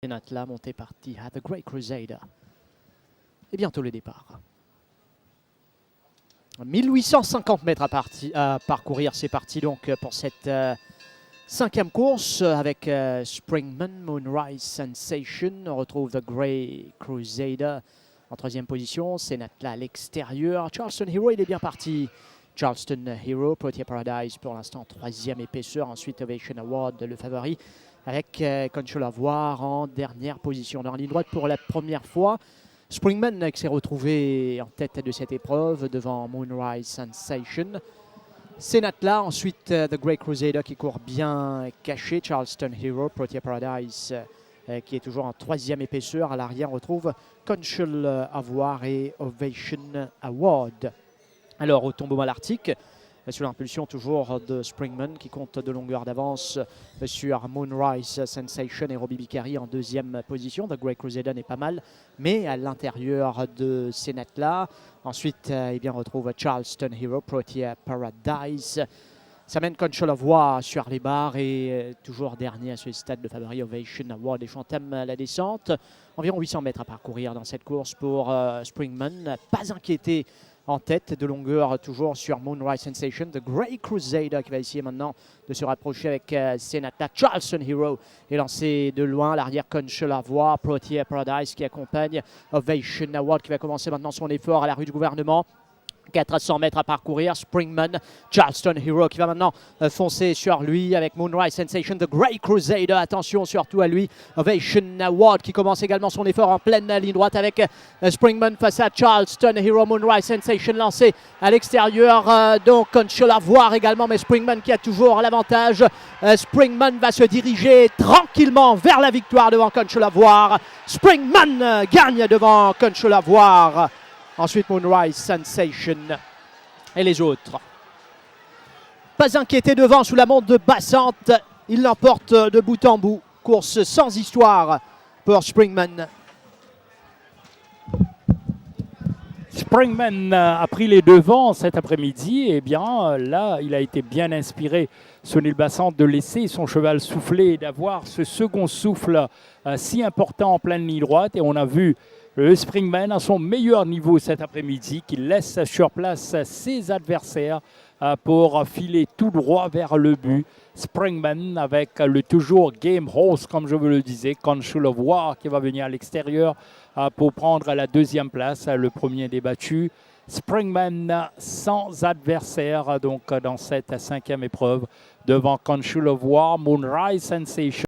Senatla monté par The Great Crusader. Et bientôt le départ. 1850 mètres à parcourir, c'est parti donc pour cette cinquième course avec Springman, Moonrise Sensation. On retrouve The Great Crusader en troisième position. Senatla à l'extérieur. Charleston Hero, il est bien parti. Charleston Hero, Protea Paradise pour l'instant troisième épaisseur. Ensuite Ovation Award, le favori, avec Control of War en dernière position. On est en ligne droite pour la première fois. Springman qui s'est retrouvé en tête de cette épreuve devant Moonrise Sensation. Senatla, ensuite The Great Crusader qui court bien caché. Charleston Hero, Protea Paradise qui est toujours en troisième épaisseur. À l'arrière, on retrouve Control of War et Ovation Award. Alors au tombeau malartique, sous l'impulsion toujours de Springman qui compte de longueur d'avance sur Moonrise Sensation et Robbie Bicari en deuxième position. The Great Crusader n'est pas mal, mais à l'intérieur de Senatla. Ensuite, on retrouve Charleston Hero, Protea Paradise. Ça mène Control of War sur les barres et toujours dernier à ce stade de favori Ovation Award et j'entame la descente. Environ 800 mètres à parcourir dans cette course pour Springman. Pas inquiété en tête de longueur toujours sur Moonrise Sensation. The Great Crusader qui va essayer maintenant de se rapprocher avec Senatla. Charleston Hero est lancé de loin. L'arrière Control of War, Protea Paradise qui accompagne Ovation Award qui va commencer maintenant son effort à la rue du gouvernement. 400 mètres à parcourir, Springman, Charleston Hero qui va maintenant foncer sur lui avec Moonrise Sensation, The Great Crusader, attention surtout à lui, Ovation Award qui commence également son effort en pleine ligne droite avec Springman face à Charleston Hero, Moonrise Sensation lancé à l'extérieur, donc Control of War également, mais Springman qui a toujours l'avantage. Springman va se diriger tranquillement vers la victoire devant Control of War. Springman gagne devant Control of War. Ensuite, Moonrise Sensation et les autres. Pas inquiété devant sous la montre de Bassante. Il l'emporte de bout en bout. Course sans histoire pour Springman. Springman a pris les devants cet après-midi. Et bien là, il a été bien inspiré, Sunil Bassante, de laisser son cheval souffler et d'avoir ce second souffle si important en pleine ligne droite. Et on a vu le Springman à son meilleur niveau cet après-midi, qui laisse sur place ses adversaires pour filer tout droit vers le but. Springman avec le toujours game horse, comme je vous le disais, Control of War qui va venir à l'extérieur pour prendre la deuxième place, le premier débattu. Springman sans adversaire donc dans cette cinquième épreuve devant Control of War, Moonrise Sensation.